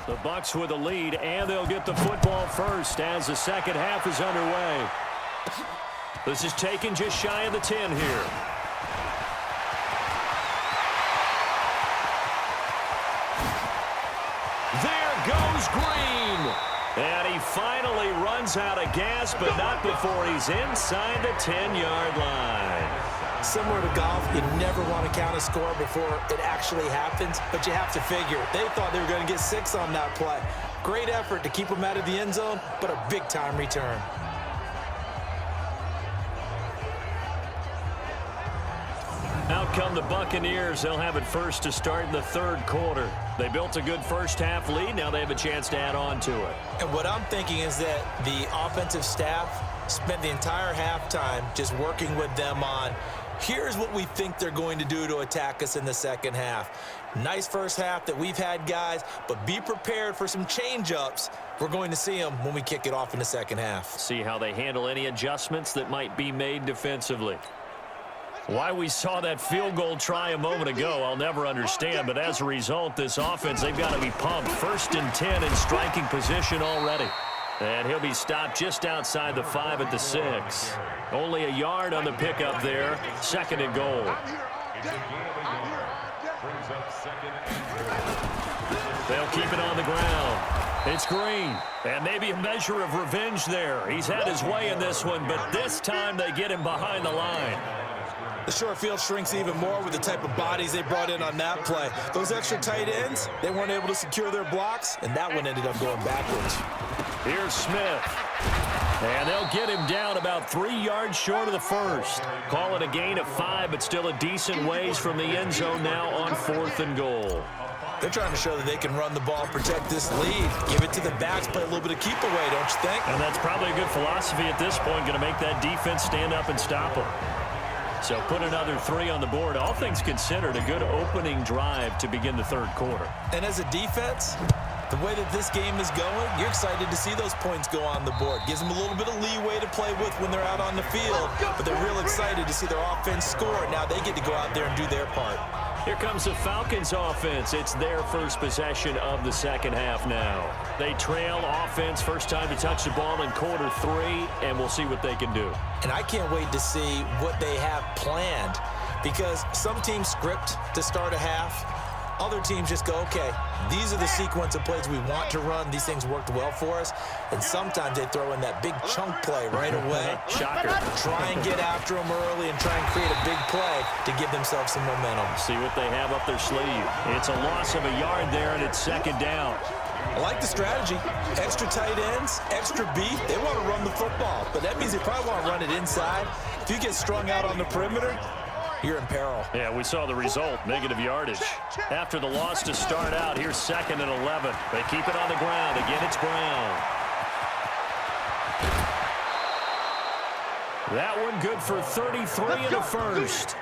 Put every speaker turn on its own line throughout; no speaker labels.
The Bucs with the lead, and they'll get the football first as the second half is underway. This is taken just shy of the 10 here. There goes Green. And he finally runs out of gas, but not before he's inside the 10-yard line.
Similar to golf, you never want to count a score before it actually happens, but you have to figure they thought they were going to get 6 on that play. Great effort to keep them out of the end zone, but a big-time return.
Out come the Buccaneers. They'll have it first to start in the third quarter. They built a good first-half lead. Now they have a chance to add on to it.
And what I'm thinking is that the offensive staff spent the entire halftime just working with them on, here's what we think they're going to do to attack us in the second half. Nice first half that we've had, guys, but be prepared for some change-ups. We're going to see them when we kick it off in the second half.
See how they handle any adjustments that might be made defensively. Why we saw that field goal try a moment ago, I'll never understand. But as a result, this offense, they've got to be pumped. 1st and 10 in striking position already. And he'll be stopped just outside the 5 at the 6. Only a yard on the pickup there. 2nd and goal. They'll keep it on the ground. It's Green. And maybe a measure of revenge there. He's had his way in this one, but this time they get him behind the line.
The short field shrinks even more with the type of bodies they brought in on that play. Those extra tight ends, they weren't able to secure their blocks, and that one ended up going backwards.
Here's Smith. And they'll get him down about 3 yards short of the first. Call it a gain of 5, but still a decent ways from the end zone now on 4th and goal.
They're trying to show that they can run the ball and protect this lead. Give it to the backs, play a little bit of keep away, don't you think?
And that's probably a good philosophy at this point, going to make that defense stand up and stop them. So put another 3 on the board. All things considered, a good opening drive to begin the third quarter.
And as a defense, the way that this game is going, you're excited to see those points go on the board. Gives them a little bit of leeway to play with when they're out on the field, but they're real excited to see their offense score. Now they get to go out there and do their part.
Here comes the Falcons offense. It's their first possession of the second half now. They trail offense, first time to touch the ball in quarter 3, and we'll see what they can do.
And I can't wait to see what they have planned, because some teams script to start a half. Other teams just go, okay, these are the sequence of plays we want to run. These things worked well for us. And sometimes they throw in that big chunk play right away.
Shocker.
Try and get after them early and try and create a big play to give themselves some momentum.
See what they have up their sleeve. It's a loss of a yard there, and it's 2nd down.
I like the strategy. Extra tight ends, extra beef. They want to run the football, but that means they probably want to run it inside. If you get strung out on the perimeter, you're in peril.
Yeah, we saw the result, negative yardage. After the loss to start out, here's 2nd and 11. They keep it on the ground. Again, it's Brown. That one good for 33 in the first.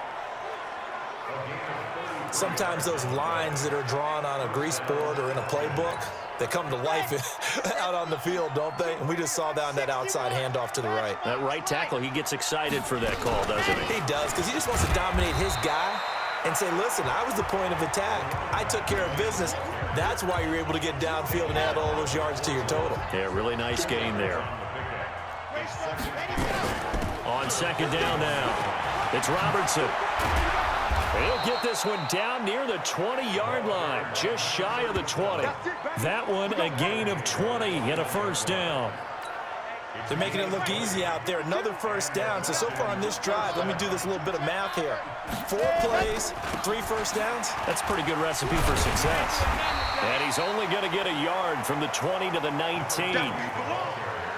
Sometimes those lines that are drawn on a grease board or in a playbook, they come to life out on the field, don't they? And we just saw that on that outside handoff to the right.
That right tackle, he gets excited for that call, doesn't he?
He does, because he just wants to dominate his guy and say, listen, I was the point of attack. I took care of business. That's why you're able to get downfield and add all those yards to your total.
Yeah, really nice gain there. On 2nd down now, it's Robertson. He'll get this one down near the 20-yard line, just shy of the 20. That one a gain of 20 and a first down.
They're making it look easy out there. Another first down. So far on this drive, let me do this little bit of math here. 4 plays, 3 first downs.
That's a pretty good recipe for success. And he's only going to get a yard from the 20 to the 19.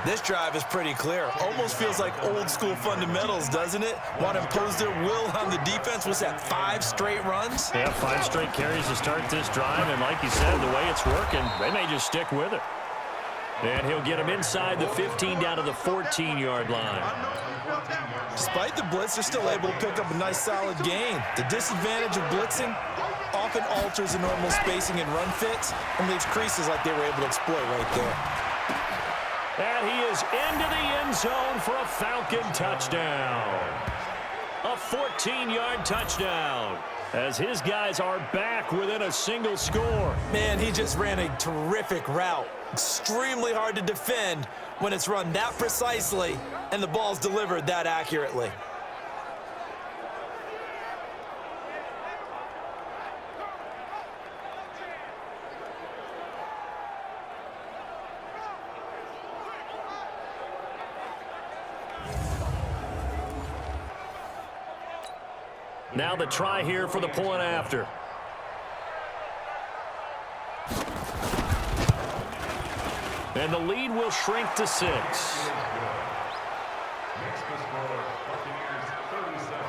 This drive is pretty clear. Almost feels like old school fundamentals, doesn't it? Want to impose their will on the defense. What's that, 5 straight runs?
Yeah, 5 straight carries to start this drive. And like you said, the way it's working, they may just stick with it. And he'll get him inside the 15 down to the 14-yard line.
Despite the blitz, they're still able to pick up a nice solid gain. The disadvantage of blitzing often alters the normal spacing and run fits and leaves creases like they were able to exploit right there.
And he is into the end zone for a Falcon touchdown. A 14-yard touchdown. as his guys are back within a single score.
Man, he just ran a terrific route. Extremely hard to defend when it's run that precisely and the ball's delivered that accurately.
Now the try here for the point after. And the lead will shrink to 6.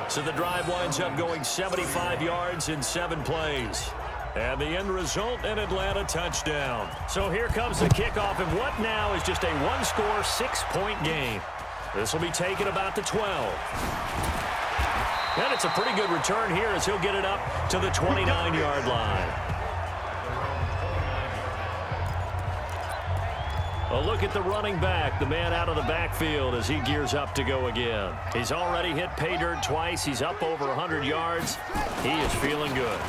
So the drive winds up going 75 yards in 7 plays. And the end result, an Atlanta touchdown. So here comes the kickoff, and what now is just a one-score, 6-point game. This will be taken about the 12. And it's a pretty good return here as he'll get it up to the 29-yard line. A look at the running back, the man out of the backfield as he gears up to go again. He's already hit pay dirt twice. He's up over 100 yards. He is feeling good.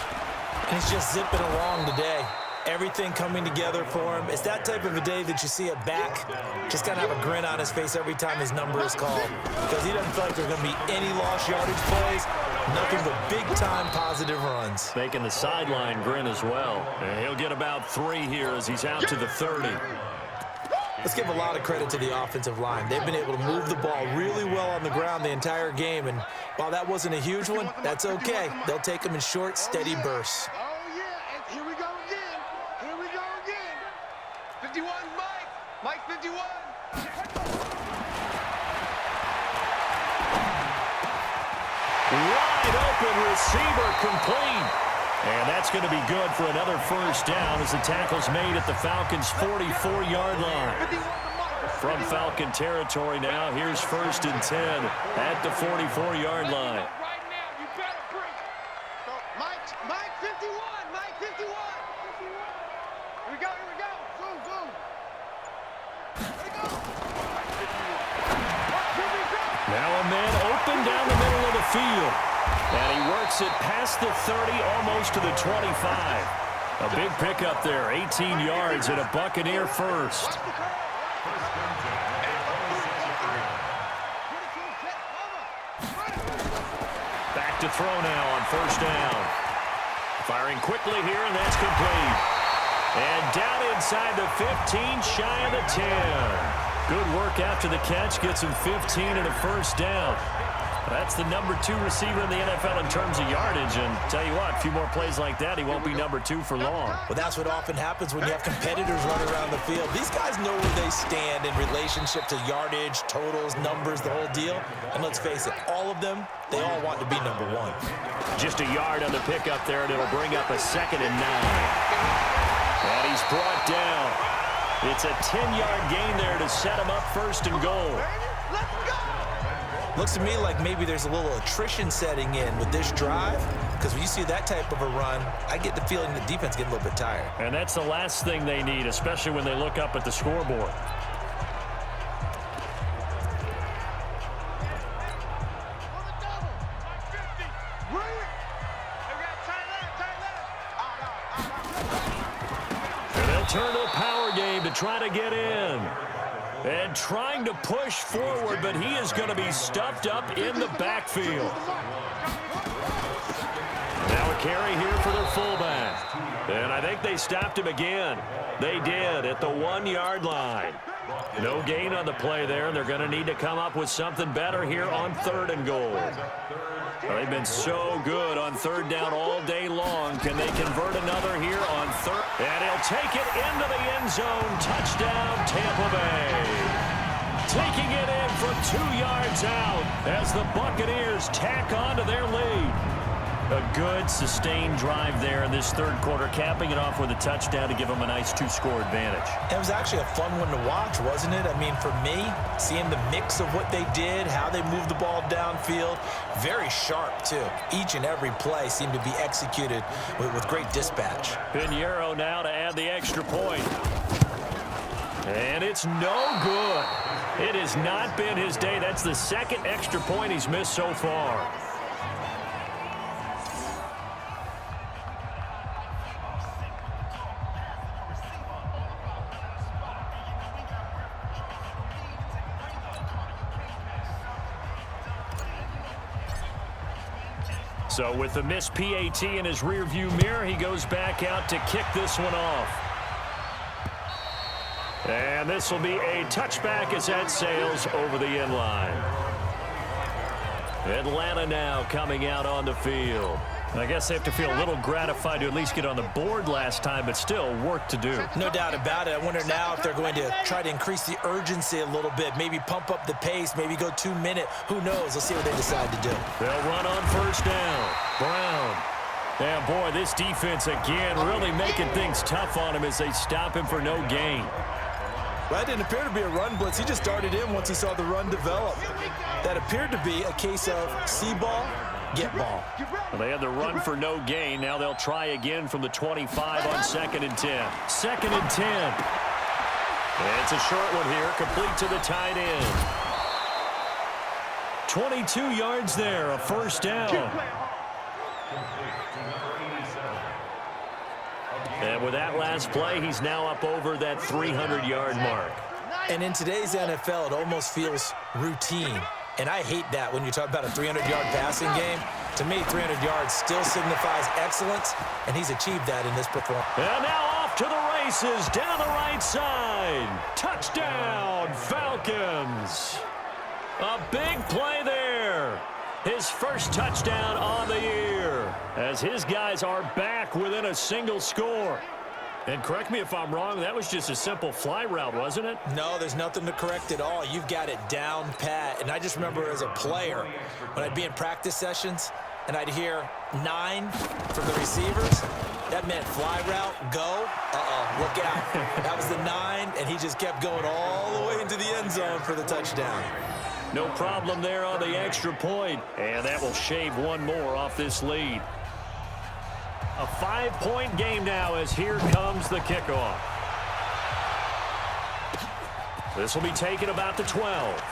And he's just zipping along today. Everything coming together for him. It's that type of a day that you see a back just kind of have a grin on his face every time his number is called, because he doesn't feel like there's going to be any lost yardage plays, nothing but big-time positive runs.
Making the sideline grin as well. And he'll get about 3 here as he's out to the 30.
Let's give a lot of credit to the offensive line. They've been able to move the ball really well on the ground the entire game, and while that wasn't a huge one, that's okay. They'll take them in short, steady bursts.
Oh, yeah, and here we go again. Here we go again. 51, Mike. Mike, 51.
Wide open receiver complete. And that's going to be good for another first down as the tackle's made at the Falcons' 44-yard line. From Falcon territory now, here's 1st and 10 at the 44-yard line.
Right now, you better break. So, Mike 51. Mike 51. Here we go, here we go. Boom, boom. Here we go.
Now a man open down the middle of the field. And he works it past the 30, almost to the 25. A big pickup there, 18 yards and a Buccaneer first. Back to throw now on 1st down. Firing quickly here, and that's complete. And down inside the 15, shy of the 10. Good work after the catch, gets him 15 and a first down. That's the number 2 receiver in the NFL in terms of yardage, and tell you what, a few more plays like that, he won't be number 2 for long.
Well, that's what often happens when you have competitors running around the field. These guys know where they stand in relationship to yardage, totals, numbers, the whole deal. And let's face it, all of them, they all want to be number 1.
Just a yard on the pickup there, and it'll bring up a 2nd and 9. And he's brought down. It's a 10-yard gain there to set him up 1st and goal.
Let's go.
Looks to me like maybe there's a little attrition setting in with this drive, because when you see that type of a run, I get the feeling the defense getting a little bit tired.
And that's the last thing they need, especially when they look up at the scoreboard. And they'll turn to a power game to try to get in. And trying to push forward, but he is going to be stuffed up in the backfield. Now a carry here for their fullback. And I think they stopped him again. They did at the 1-yard line. No gain on the play there, and they're going to need to come up with something better here on 3rd and goal. Well, they've been so good on 3rd down all day long. Can they convert another here on 3rd? And he'll take it into the end zone. Touchdown, Tampa Bay. Taking it in from 2 yards out as the Buccaneers tack on to their lead. A good, sustained drive there in this 3rd quarter, capping it off with a touchdown to give them a nice 2-score advantage.
It was actually a fun one to watch, wasn't it? I mean, for me, seeing the mix of what they did, how they moved the ball downfield, very sharp, too. Each and every play seemed to be executed with great dispatch.
Pinheiro now to add the extra point. And it's no good. It has not been his day. That's the 2nd extra point he's missed so far. So with the missed PAT in his rearview mirror, he goes back out to kick this one off. And this will be a touchback as that sails over the end line. Atlanta now coming out on the field. I guess they have to feel a little gratified to at least get on the board last time, but still work to do.
No doubt about it. I wonder now if they're going to try to increase the urgency a little bit, maybe pump up the pace, maybe go 2-minute. Who knows? Let's see what they decide to do.
They'll run on first down. Brown. And, boy, this defense again really making things tough on him as they stop him for no gain.
Well, that didn't appear to be a run blitz. He just started in once he saw the run develop. That appeared to be a case of see ball, get ball.
Well, they had the run for no gain. Now they'll try again from the 25 on 2nd and 10. 2nd and 10. And it's a short one here, complete to the tight end. 22 yards there, a first down. And with that last play, he's now up over that 300-yard mark.
And in today's NFL, it almost feels routine. And I hate that when you talk about a 300-yard passing game. To me, 300 yards still signifies excellence, and he's achieved that in this performance.
And now off to the races down the right side. Touchdown, Falcons. A big play there. His first touchdown on the year as his guys are back within a single score. And correct me if I'm wrong, that was just a simple fly route, wasn't it?
No, there's nothing to correct at all. You've got it down pat. And I just remember as a player, when I'd be in practice sessions and I'd hear 9 from the receivers, that meant fly route, go, look out. That was the 9, and he just kept going all the way into the end zone for the touchdown.
No problem there on the extra point. And that will shave one more off this lead. A 5-point game now as here comes the kickoff. This will be taken about the 12.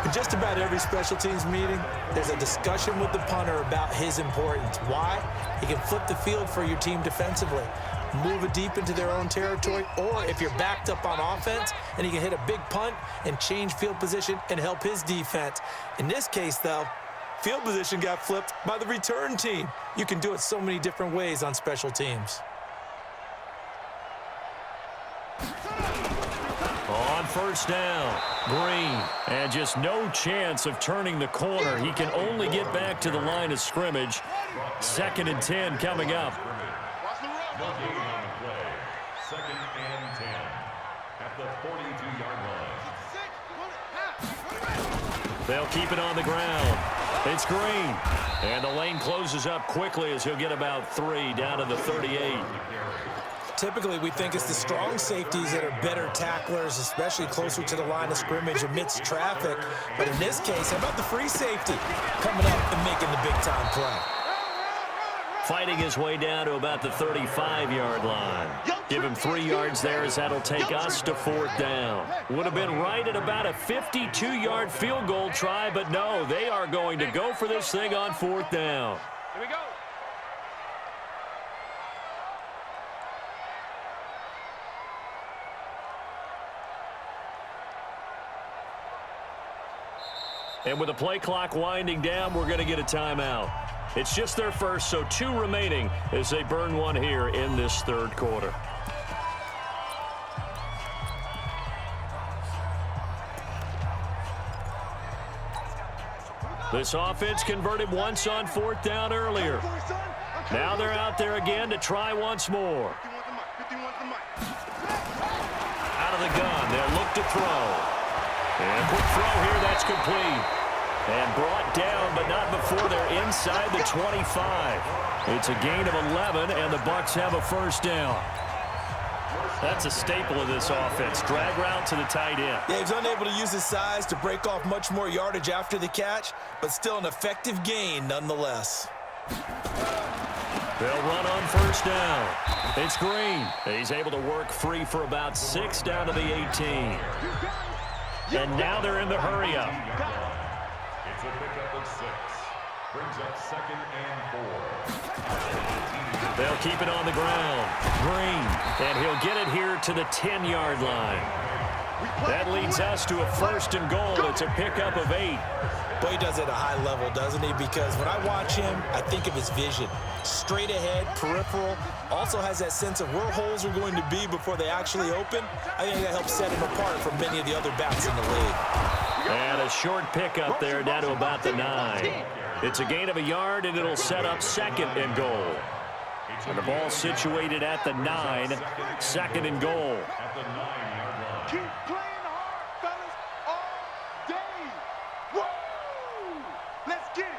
In just about every special teams meeting, there's a discussion with the punter about his importance. Why? He can flip the field for your team defensively, move it deep into their own territory, or if you're backed up on offense, and he can hit a big punt and change field position and help his defense. In this case, though, field position got flipped by the return team. You can do it so many different ways on special teams.
On first down, Green, and just no chance of turning the corner. He can only get back to the line of scrimmage. 2nd and 10 coming up.
Second and 10 at the 42-yard line.
They'll keep it on the ground. It's Green. And the lane closes up quickly as he'll get about 3 down to the 38.
Typically, we think it's the strong safeties that are better tacklers, especially closer to the line of scrimmage amidst traffic. But in this case, how about the free safety coming up and making the big-time play?
Fighting his way down to about the 35-yard line. Give him 3 yards there as that'll take us to 4th down. Would have been right at about a 52-yard field goal try, but no, they are going to go for this thing on 4th down.
Here we go.
And with the play clock winding down, we're going to get a timeout. It's just their first, so 2 remaining as they burn one here in this 3rd quarter. This offense converted once on 4th down earlier. Now they're out there again to try once more. Out of the gun, they'll look to throw. And quick throw here, that's complete. And brought down, but not before they're inside the 25. It's a gain of 11, and the Bucs have a first down. That's a staple of this offense. Drag route to the tight end.
Yeah, he's unable to use his size to break off much more yardage after the catch, but still an effective gain nonetheless.
They'll run on first down. It's Green. He's able to work free for about 6 down to the 18. And now they're in the hurry-up.
It's a pickup of 6. Brings up 2nd and 4.
They'll keep it on the ground. Green. And he'll get it here to the 10-yard line. That leads us to a 1st and goal. It's a pickup of 8.
Boy, he does it at a high level, doesn't he? Because when I watch him, I think of his vision. Straight ahead, peripheral. Also has that sense of where holes are going to be before they actually open. I think that helps set him apart from many of the other backs in the league.
And a short pickup there down to about the 9. It's a gain of a yard, and it'll set up 2nd and goal. And the ball situated at the 9, 2nd and goal.
At the 9-yard line.
Keep playing hard, fellas, all day. Woo! Let's get it.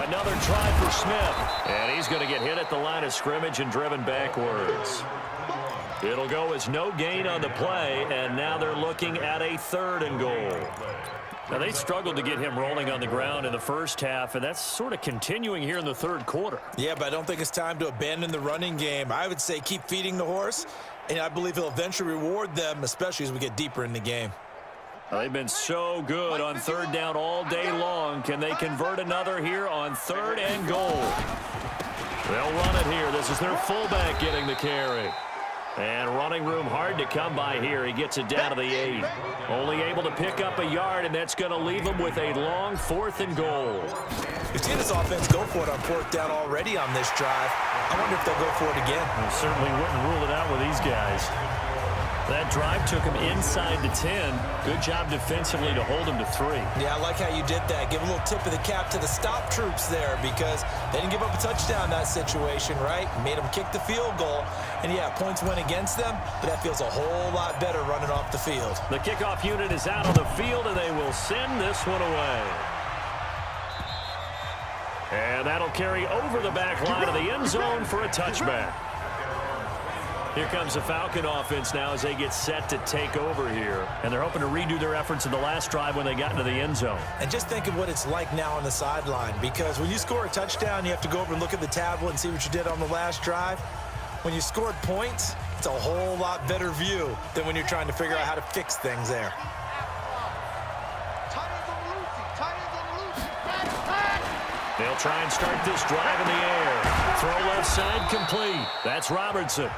Another try for Smith. And he's going to get hit at the line of scrimmage and driven backwards. It'll go as no gain on the play, and now they're looking at a 3rd and goal. Now, they struggled to get him rolling on the ground in the first half, and that's sort of continuing here in the 3rd quarter.
Yeah, but I don't think it's time to abandon the running game. I would say keep feeding the horse, and I believe he'll eventually reward them, especially as we get deeper in the game.
They've been so good on 3rd down all day long. Can they convert another here on 3rd and goal? They'll run it here. This is their fullback getting the carry. And running room hard to come by here. He gets it down to the 8. Only able to pick up a yard, and that's going to leave him with a long 4th and goal.
We've seen this offense go for it on 4th down already on this drive. I wonder if they'll go for it again.
I certainly wouldn't rule it out with these guys. That drive took him inside the 10. Good job defensively to hold him to 3.
Yeah, I like how you did that. Give a little tip of the cap to the stop troops there because they didn't give up a touchdown in that situation, right? Made them kick the field goal. And, yeah, points went against them, but that feels a whole lot better running off the field.
The kickoff unit is out on the field, and they will send this one away. And that'll carry over the back line of the end zone for a touchback. Here comes the Falcon offense now as they get set to take over here. And they're hoping to redo their efforts in the last drive when they got into the end zone.
And just think of what it's like now on the sideline, because when you score a touchdown, you have to go over and look at the tablet and see what you did on the last drive. When you scored points, it's a whole lot better view than when you're trying to figure out how to fix things there.
They'll try and start this drive in the air. Throw left side complete. That's Robertson.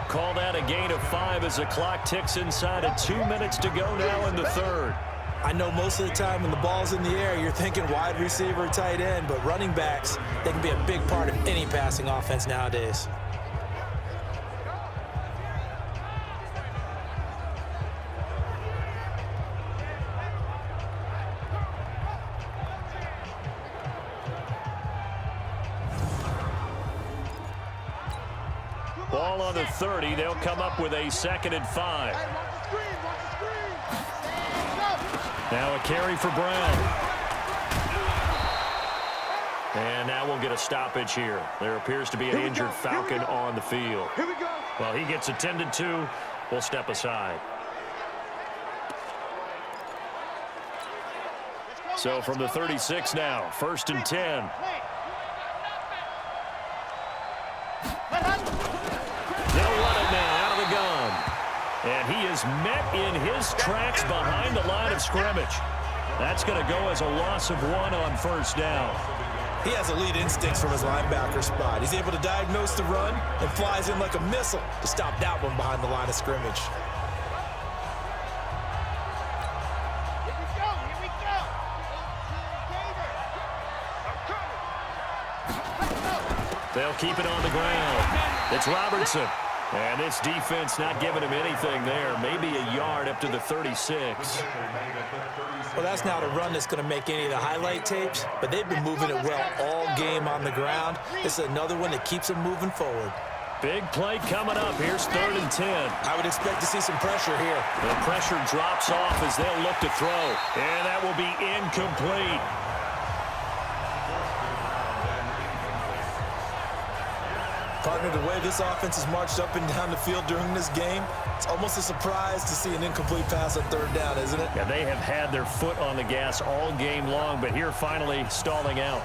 Call that a gain of 5 as the clock ticks inside of 2 minutes to go now in the 3rd.
I know most of the time when the ball's in the air, you're thinking wide receiver, tight end, but running backs, they can be a big part of any passing offense nowadays.
Ball on the 30. They'll come up with a 2nd and 5. Now a carry for Brown. And now we'll get a stoppage here. There appears to be an injured Falcon on the field.
Here we go.
Well, he gets attended to. We'll step aside. So from the 36 now, 1st and 10. They'll run it now out of the gun. And he is met in his tracks behind the line of scrimmage. That's going to go as a loss of 1 on 1st down.
He has elite instincts from his linebacker spot. He's able to diagnose the run and flies in like a missile to stop that one behind the line of scrimmage.
Here we go. Here we go.
They'll keep it on the ground. It's Robertson. And this defense not giving him anything there. Maybe a yard up to the 36.
Well, that's not a run that's going to make any of the highlight tapes, but they've been moving it well all game on the ground. This is another one that keeps them moving forward.
Big play coming up. Here's 3rd and 10.
I would expect to see some pressure here.
The pressure drops off as they'll look to throw. And that will be incomplete.
Partner, the way this offense has marched up and down the field during this game, it's almost a surprise to see an incomplete pass on 3rd down, isn't it?
Yeah, they have had their foot on the gas all game long, but here finally stalling out.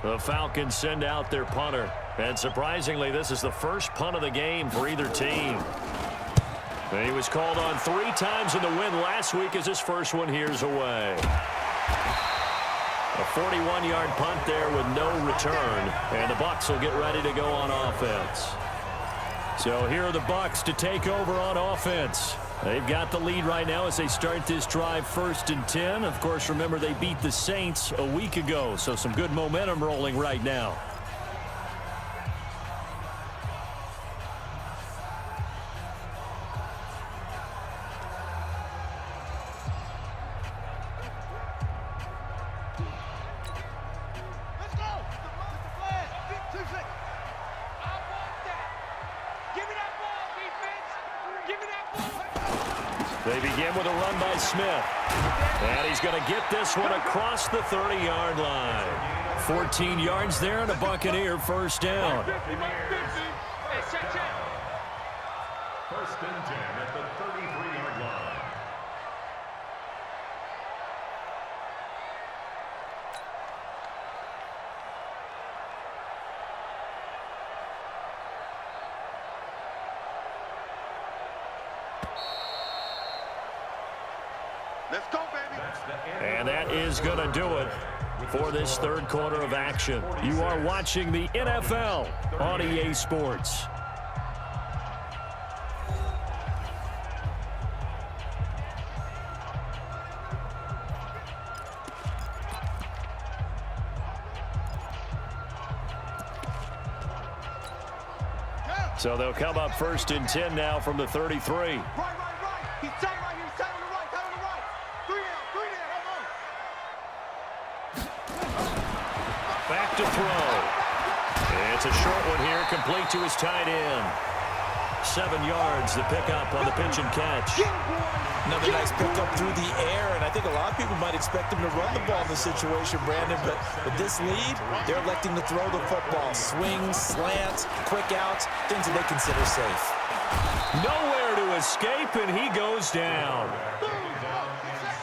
The Falcons send out their punter. And surprisingly, this is the first punt of the game for either team. And he was called on 3 times in the win last week as his first one here's away. A 41-yard punt there with no return. And the Bucs will get ready to go on offense. So here are the Bucs to take over on offense. They've got the lead right now as they start this drive 1st and 10. Of course, remember they beat the Saints a week ago, so some good momentum rolling right now. They begin with a run by Smith. And he's going to get this one across the 30-yard line. 14 yards there and a Buccaneer first down.
1st and 10 at the 33-yard line.
Let's go, baby.
And that is going to do it for this 3rd quarter of action. You are watching the NFL on EA Sports. So they'll come up 1st and 10 now from the 33.
Right. He's tight right here. He's tight on the right. Tight on the right. 3 down.
Back to throw. It's a short one here, complete to his tight end. 7 yards, the pickup on the pitch and catch.
Another nice pickup through the air, and I think a lot of people might expect him to run the ball in this situation, Brandon, but with this lead, they're electing to throw the football. Swings, slants, quick outs, things that they consider safe.
Nowhere to escape, and he goes down.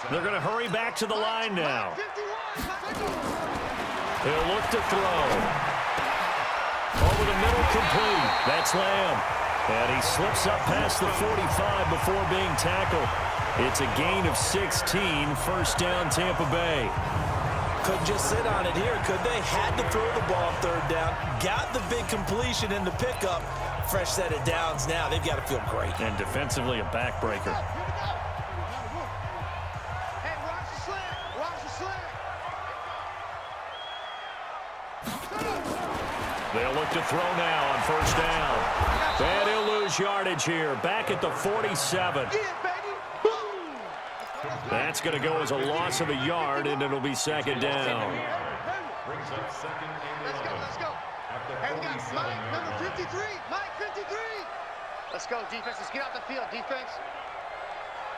They're going to hurry back to the line now. He'll look to throw. Over the middle, complete. That's Lamb. And he slips up past the 45 before being tackled. It's a gain of 16, first down Tampa Bay.
Couldn't just sit on it here, could they? Had to throw the ball on 3rd down. Got the big completion in the pickup. Fresh set of downs now. They've got to feel great.
And defensively, a backbreaker.
Hey, watch the slant. Watch the slant.
They'll look to throw now on 1st down. And he'll lose yardage here. Back at the 47. That's going to go as a loss of a yard, and it'll be 2nd down.
Brings up 2nd and 11.
Let's go.
At the
Hey, we got
47
Mike, number
yard line.
53. Mike, 53. Let's go, defense. Let's get out the field, defense.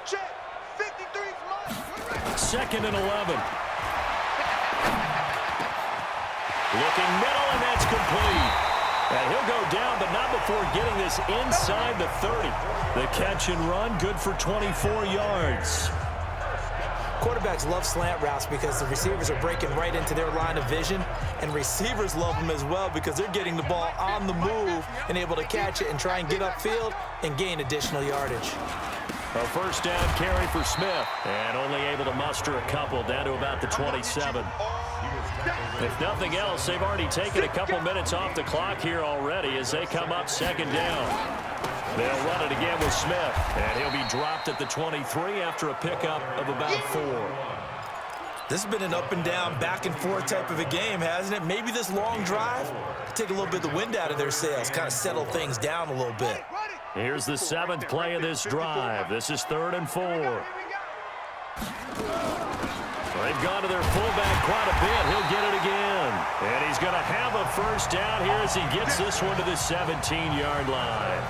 Check. 53 for Mike.
2nd and 11. Looking middle, and that's complete. And he'll go down, but not before getting this inside the 30. The catch and run, good for 24 yards.
Quarterbacks love slant routes because the receivers are breaking right into their line of vision, and receivers love them as well because they're getting the ball on the move and able to catch it and try and get upfield and gain additional yardage.
A first down carry for Smith, and only able to muster a couple down to about the 27. If nothing else, they've already taken a couple minutes off the clock here already as they come up 2nd down. They'll run it again with Smith, and he'll be dropped at the 23 after a pickup of about 4.
This has been an up and down, back and forth type of a game, hasn't it? Maybe this long drive could take a little bit of the wind out of their sails, kind of settle things down a little bit.
Here's the 7th play of this drive. This is 3rd and 4. They've gone to their fullback quite a bit. He'll get it again. And he's going to have a first down here as he gets this one to the 17-yard line.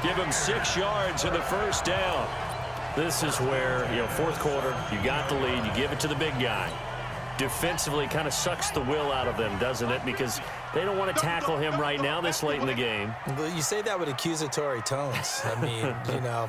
Give him 6 yards in the first down. This is where, 4th quarter, you got the lead. You give it to the big guy. defensively kind of sucks the will out of them, doesn't it? Because they don't want to tackle him right now this late in the game.
Well, you say that with accusatory tones. I mean,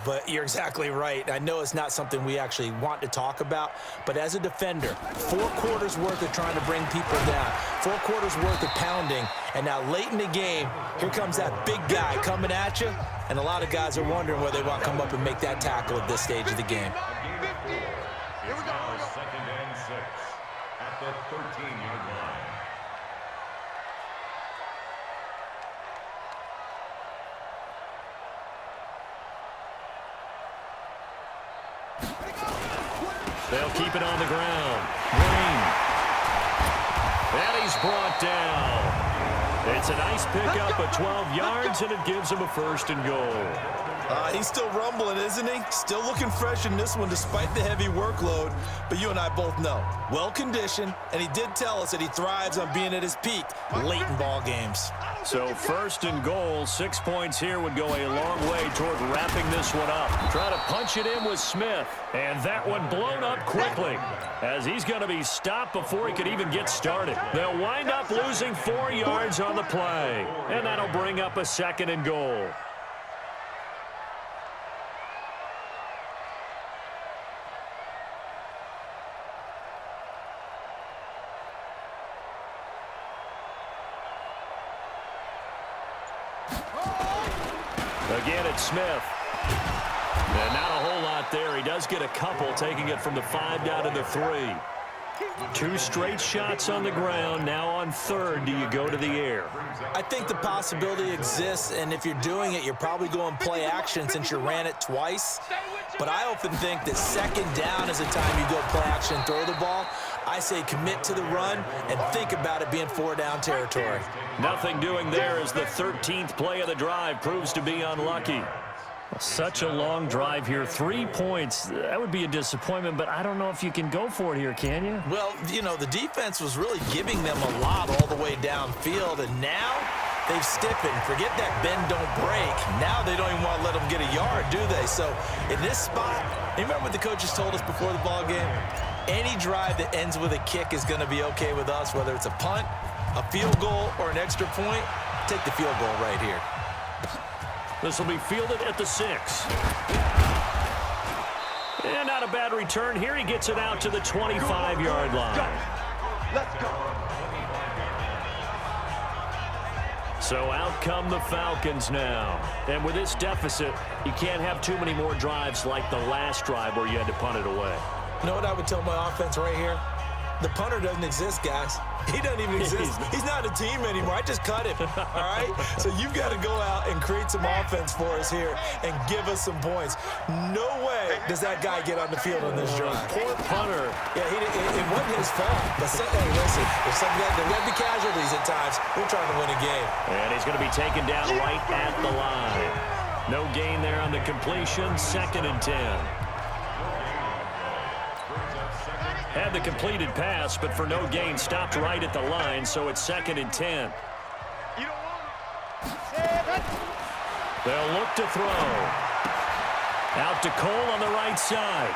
but you're exactly right. I know it's not something we actually want to talk about, but as a defender, 4 quarters worth of trying to bring people down, 4 quarters worth of pounding, and now late in the game, here comes that big guy coming at you, and a lot of guys are wondering whether they want to come up and make that tackle at this stage of the game.
It's now 2nd and 6 at the 13-yard line.
They'll keep it on the ground. Green. And he's brought down. It's a nice pickup of 12 yards, and it gives him a 1st and goal.
He's still rumbling, isn't he? Still looking fresh in this one despite the heavy workload. But you and I both know, well-conditioned, and he did tell us that he thrives on being at his peak late in ball games.
So 1st and goal, 6 points here would go a long way toward wrapping this one up. Try to punch it in with Smith, and that one blown up quickly as he's going to be stopped before he could even get started. They'll wind up losing 4 yards on the play, and that'll bring up a 2nd and goal. Again, it's Smith. And not a whole lot there. He does get a couple, taking it from the 5 down to the 3. 2 straight shots on the ground. Now on 3rd, do you go to the air?
I think the possibility exists, and if you're doing it, you're probably going play action since you ran it twice. But I often think that 2nd down is the time you go play action and throw the ball. I say commit to the run and think about it being 4-down territory.
Nothing doing there as the 13th play of the drive proves to be unlucky. Such a long drive here. 3 points. That would be a disappointment, but I don't know if you can go for it here, can you?
Well, the defense was really giving them a lot all the way downfield, and now they've stiffened. Forget that bend, don't break. Now they don't even want to let them get a yard, do they? So in this spot, you remember what the coaches told us before the ball game? Any drive that ends with a kick is going to be okay with us, whether it's a punt, a field goal, or an extra point. Take the field goal right here.
This will be fielded at the 6. And not a bad return here. He gets it out to the 25-yard line.
Let's go.
So out come the Falcons now. And with this deficit, you can't have too many more drives like the last drive where you had to punt it away.
You know what I would tell my offense right here? The punter doesn't exist, guys. He doesn't even exist. He's not a team anymore. I just cut him, all right? So you've got to go out and create some offense for us here and give us some points. No way does that guy get on the field on this drive.
Poor punter.
Yeah, it wasn't his fault. But hey, listen, there got to be casualties at times. We're trying to win a game.
And he's going to be taken down right at the line. No gain there on the completion. 2nd and 10. Had the completed pass, but for no gain, stopped right at the line, so it's 2nd and 10. They'll look to throw. Out to Cole on the right side.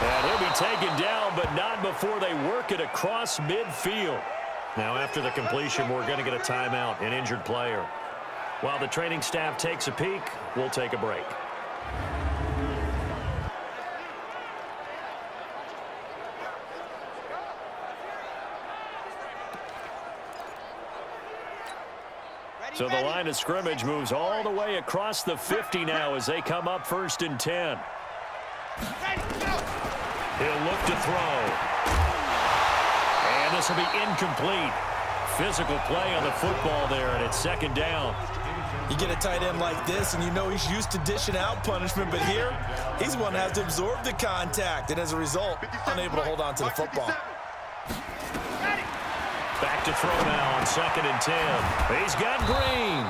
And he'll be taken down, but not before they work it across midfield. Now, after the completion, we're going to get a timeout, an injured player. While the training staff takes a peek, we'll take a break. So the line of scrimmage moves all the way across the 50 now as they come up 1st and 10. He'll look to throw. And this will be incomplete. Physical play on the football there, and it's 2nd down.
You get a tight end like this, and you know he's used to dishing out punishment, but here, he's the one that has to absorb the contact, and as a result, unable to hold on to the football.
Back to throw now on 2nd and 10. He's got Green.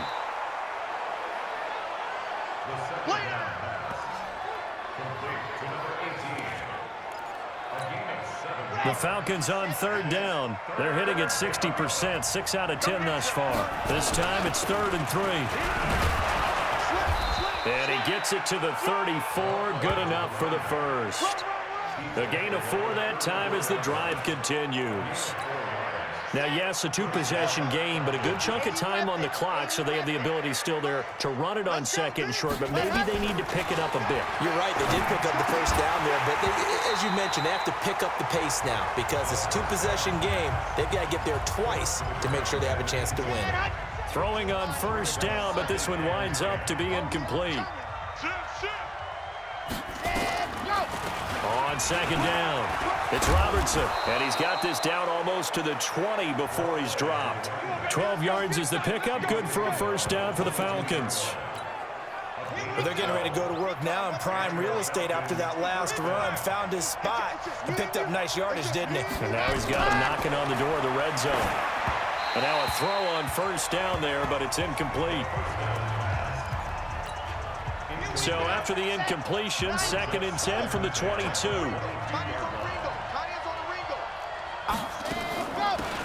The Falcons on 3rd down. They're hitting at 60%, 6 out of 10 thus far. This time it's 3rd and 3. And he gets it to the 34. Good enough for the 1st. A gain of 4 that time as the drive continues. Now, yes, a 2-possession game, but a good chunk of time on the clock, so they have the ability still there to run it on second and short, but maybe they need to pick it up a bit.
You're right. They did pick up the first down there, but as you mentioned, they have to pick up the pace now because it's a 2-possession game. They've got to get there twice to make sure they have a chance to win.
Throwing on first down, but this one winds up to be incomplete. On second down, it's Robertson, and he's got this down almost to the 20 before he's dropped. 12 yards is the pickup, good for a first down for the Falcons.
Well, they're getting ready to go to work now in prime real estate after that last run. Found his spot and picked up nice yardage, didn't he?
And now he's got him knocking on the door of the red zone. And now a throw on first down there, but it's incomplete. So after the incompletion, 2nd and 10 from the 22.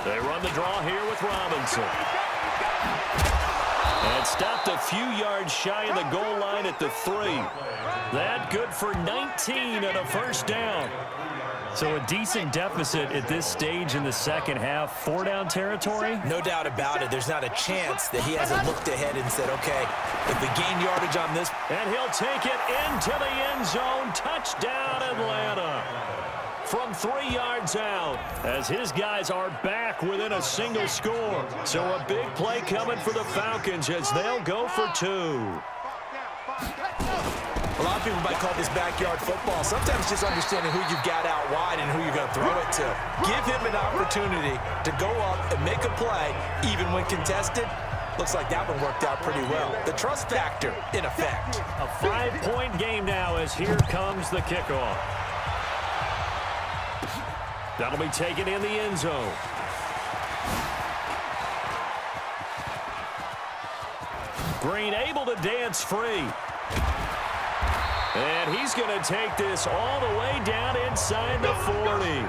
They run the draw here with Robinson. And stopped a few yards shy of the goal line at the 3. That good for 19 and a first down. So a decent deficit at this stage in the second half. 4-down territory?
No doubt about it. There's not a chance that he hasn't looked ahead and said, okay, if we gain yardage on this.
And he'll take it into the end zone. Touchdown, Atlanta. From 3 yards out, as his guys are back within a single score. So a big play coming for the Falcons as they'll go for 2.
A lot of people might call this backyard football. Sometimes just understanding who you've got out wide and who you're going to throw it to. Give him an opportunity to go up and make a play, even when contested. Looks like that one worked out pretty well. The trust factor in effect.
A 5-point game now as here comes the kickoff. That'll be taken in the end zone. Green able to dance free. And he's going to take this all the way down inside the 40.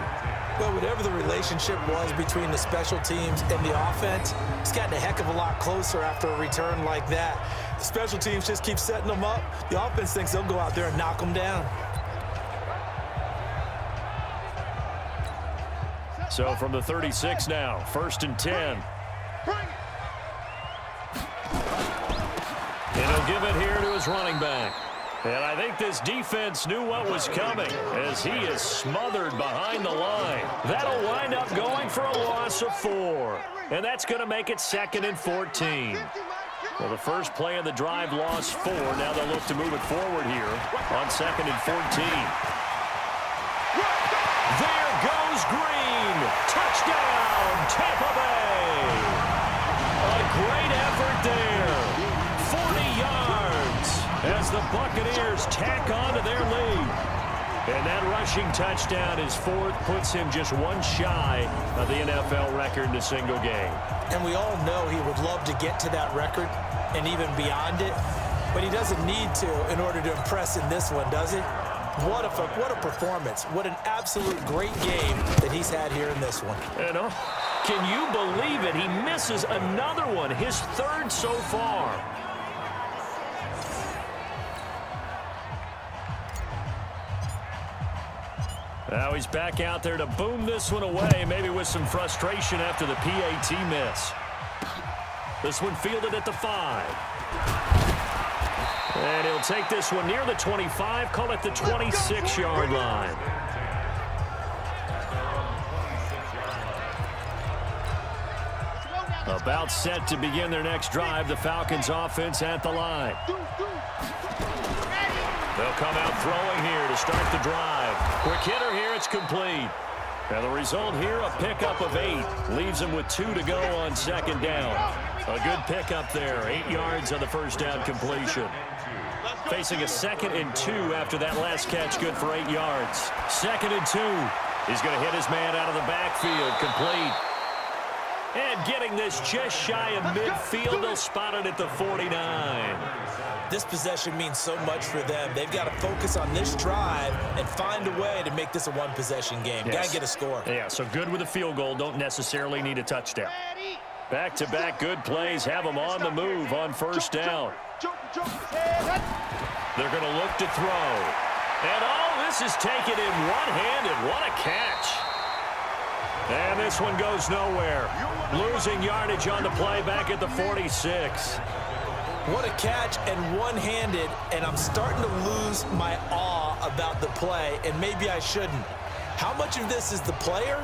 Well, whatever the relationship was between the special teams and the offense, it's gotten a heck of a lot closer after a return like that. The special teams just keep setting them up. The offense thinks they'll go out there and knock them down.
So from the 36 now, 1st and 10. And he'll give it here to his running back. And I think this defense knew what was coming as he is smothered behind the line. That'll wind up going for a loss of 4. And that's going to make it 2nd and 14. Well, the first play of the drive lost 4. Now they'll look to move it forward here on 2nd and 14. There goes Green. Touchdown, Tampa Bay. A great effort there. 40 yards as the Buccaneers tack on to their lead. And that rushing touchdown is 4th, puts him just 1 shy of the NFL record in a single game.
And we all know he would love to get to that record and even beyond it, but he doesn't need to in order to impress in this one, does he? What a performance. What an absolute great game that he's had here in this one.
And can you believe it? He misses another one, his 3rd so far. Now he's back out there to boom this one away, maybe with some frustration after the PAT miss. This one fielded at the 5. And he'll take this one near the 25, call it the 26-yard line. About set to begin their next drive, the Falcons offense at the line. They'll come out throwing here to start the drive. Quick hitter here, it's complete. And the result here, a pickup of 8. Leaves them with 2 to go on 2nd down. A good pickup there, 8 yards on the first down completion. Facing a 2nd and 2 after that last catch, good for 8 yards. 2nd and 2. He's going to hit his man out of the backfield, complete. And getting this just shy of midfield, they'll spot it at the 49.
This possession means so much for them. They've got to focus on this drive and find a way to make this a 1-possession game.
Yes.
Got to get a score.
Yeah, so good with a field goal. Don't necessarily need a touchdown. Back-to-back good plays have them on the move on first down. They're going to look to throw. And oh, this is taken in one-handed. What a catch. And this one goes nowhere. Losing yardage on the play back at the 46.
What a catch and one-handed, and I'm starting to lose my awe about the play, and maybe I shouldn't. How much of this is the player?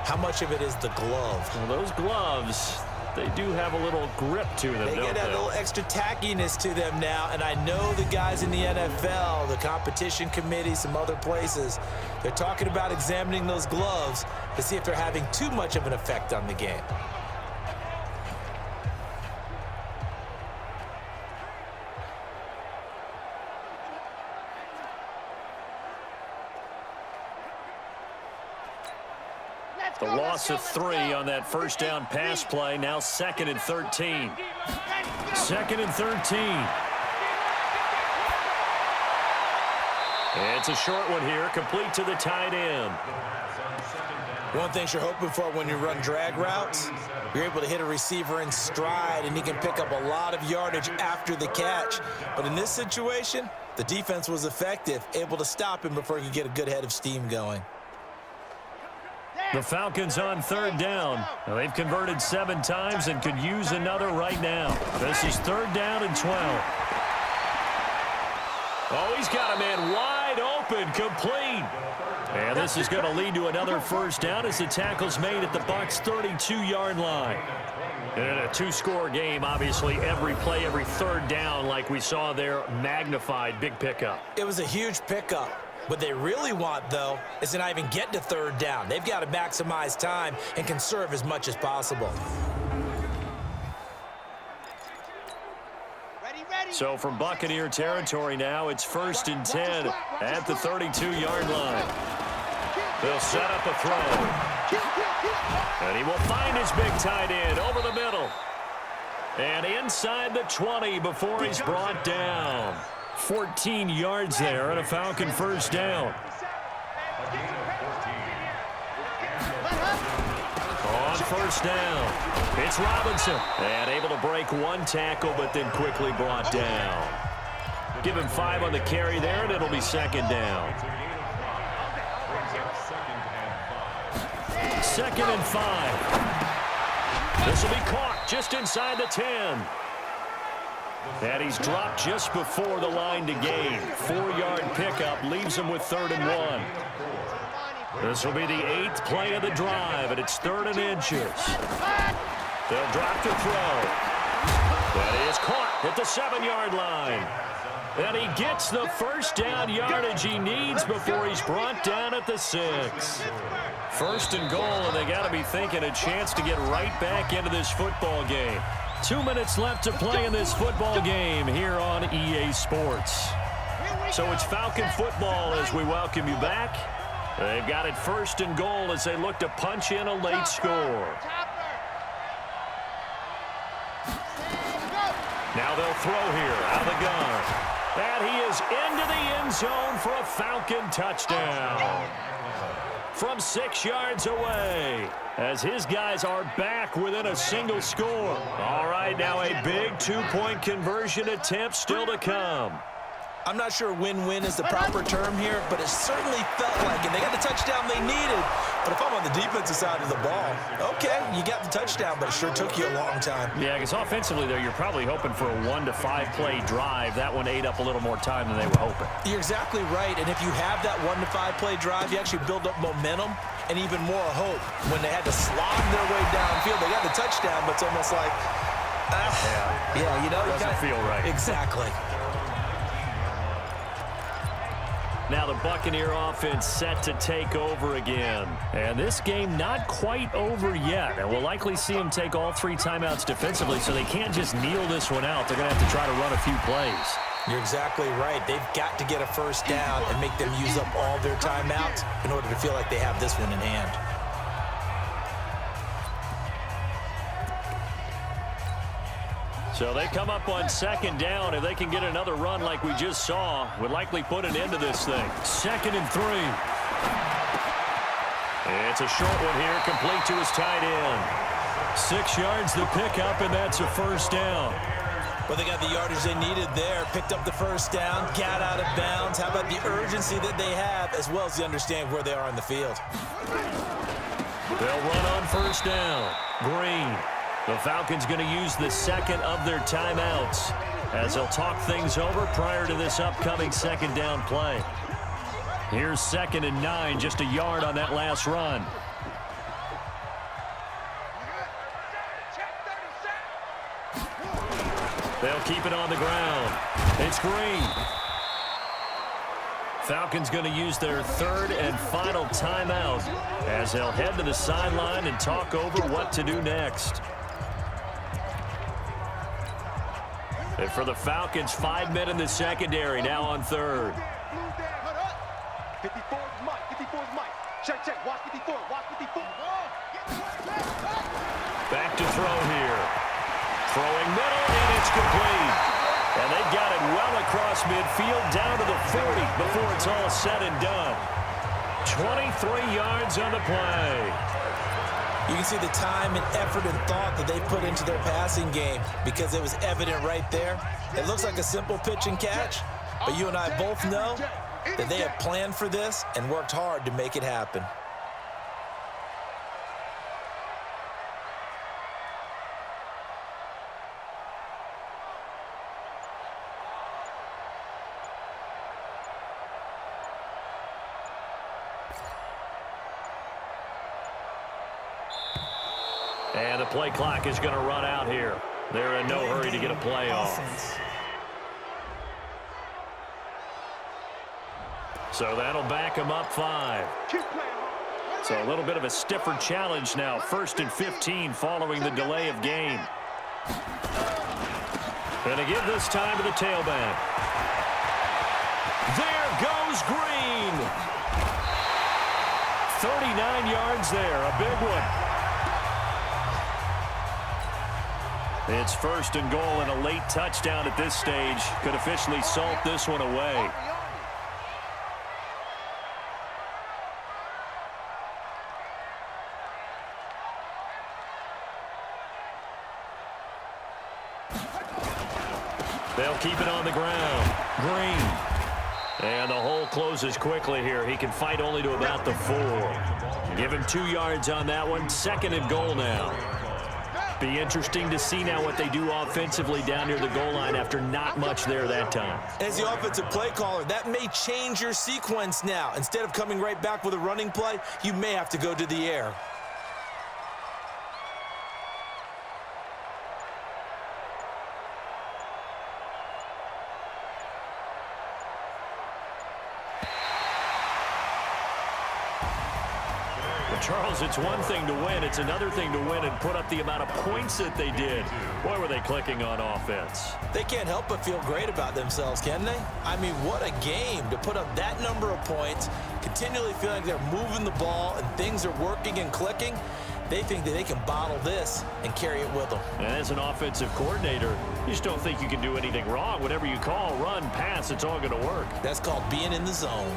How much of it is the glove?
Well, those gloves, they do have a little grip to them,
They
don't
get that
they?
little extra tackiness to them now, and I know the guys in the NFL, the competition committee, some other places, they're talking about examining those gloves to see if they're having too much of an effect on the game.
The loss of 3 on that first down pass play. Now 2nd and 13. 2nd and 13. It's a short one here, complete to the tight end.
One thing you're hoping for when you run drag routes, you're able to hit a receiver in stride, and he can pick up a lot of yardage after the catch. But in this situation, the defense was effective, able to stop him before he could get a good head of steam going.
The Falcons on 3rd down. Now, they've converted 7 times and could use another right now. This is 3rd down and 12. Oh, he's got a man wide open, complete. And this is going to lead to another first down as the tackle's made at the Bucs' 32-yard line. In a 2-score game, obviously, every play, every 3rd down, like we saw there, magnified, big pickup.
It was a huge pickup. What they really want, though, is to not even get to 3rd down. They've got to maximize time and conserve as much as possible.
So from Buccaneer territory now, it's 1st and 10 at the 32-yard line. They'll set up a throw. And he will find his big tight end over the middle. And inside the 20 before he's brought down. 14 yards there and a Falcon first down. On 1st down, it's Robinson. And able to break 1 tackle, but then quickly brought down. Give him 5 on the carry there, and it'll be 2nd down. 2nd and 5. This will be caught just inside the 10. And he's dropped just before the line to gain. 4-yard pickup leaves him with 3rd and 1. This will be the 8th play of the drive, and it's 3rd and inches. They'll drop to throw. That is caught at the 7-yard line. And he gets the first down yardage he needs before he's brought down at the 6. 1st and goal, and they got to be thinking a chance to get right back into this football game. 2 minutes left to play in this football game here on EA Sports. So it's Falcon football as we welcome you back. They've got it 1st and goal as they look to punch in a late score. Now they'll throw here out of the gun. And he is into the end zone for a Falcon touchdown. From 6 yards away, as his guys are back within a single score. All right, now a big 2-point conversion attempt still to come.
I'm not sure win-win is the proper term here, but it certainly felt like it. They got the touchdown they needed. But if I'm on the defensive side of the ball, okay, you got the touchdown, but it sure took you a long time.
Yeah, because offensively there, you're probably hoping for a 1 to 5 play drive. That one ate up a little more time than they were hoping.
You're exactly right, and if you have that 1 to 5 play drive, you actually build up momentum and even more hope. When they had to slog their way downfield, they got the touchdown, but it's almost like, yeah, you know,
doesn't feel right.
Exactly.
Now the Buccaneer offense set to take over again. And this game not quite over yet. And we'll likely see them take all 3 timeouts defensively, so they can't just kneel this one out. They're going to have to try to run a few plays.
You're exactly right. They've got to get a first down and make them use up all their timeouts in order to feel like they have this one in hand.
So they come up on 2nd down. If they can get another run like we just saw, would likely put an end to this thing. 2nd and 3. It's a short one here, complete to his tight end. 6 yards the pickup, and that's a first down.
Well, they got the yardage they needed there, picked up the first down, got out of bounds. How about the urgency that they have, as well as they understand where they are on the field?
They'll run on first down. Green. The Falcons going to use the second of their timeouts as they'll talk things over prior to this upcoming second down play. Here's 2nd and 9, just a yard on that last run. They'll keep it on the ground. It's Green. Falcons going to use their 3rd and final timeout as they'll head to the sideline and talk over what to do next. And for the Falcons, 5 men in the secondary, now on 3rd.
54 is Mike. 54 is Mike. Check, check. Watch 54. Watch 54.
Back to throw here. Throwing middle, and it's complete. And they've got it well across midfield, down to the 40 before it's all said and done. 23 yards on the play.
You can see the time and effort and thought that they put into their passing game because it was evident right there. It looks like a simple pitch and catch, but you and I both know that they have planned for this and worked hard to make it happen.
And the play clock is going to run out here. They're in no hurry to get a play off. So that'll back them up 5. So a little bit of a stiffer challenge now. 1st and 15 following the delay of game. Going to give this time to the tailback. There goes Green. 39 yards there, a big one. It's 1st and goal and a late touchdown at this stage. Could officially salt this one away. They'll keep it on the ground. Green. And the hole closes quickly here. He can fight only to about the 4. Give him 2 yards on that one. 2nd and goal now. Be interesting to see now what they do offensively down near the goal line after not much there that time.
As the offensive play caller, that may change your sequence now. Instead of coming right back with a running play, you may have to go to the air.
Charles, it's one thing to win. It's another thing to win and put up the amount of points that they did. Boy, were they clicking on offense.
They can't help but feel great about themselves, can they? I mean, what a game to put up that number of points, continually feeling like they're moving the ball and things are working and clicking. They think that they can bottle this and carry it with them.
And as an offensive coordinator, you just don't think you can do anything wrong. Whatever you call, run, pass, it's all going to work.
That's called being in the zone.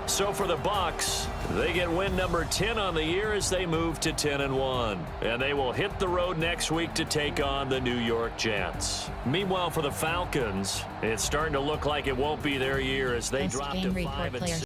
So for the Bucs, they get win number 10 on the year as they move to 10-1. And they will hit the road next week to take on the New York Jets. Meanwhile, for the Falcons, it's starting to look like it won't be their year as they drop to 5-6.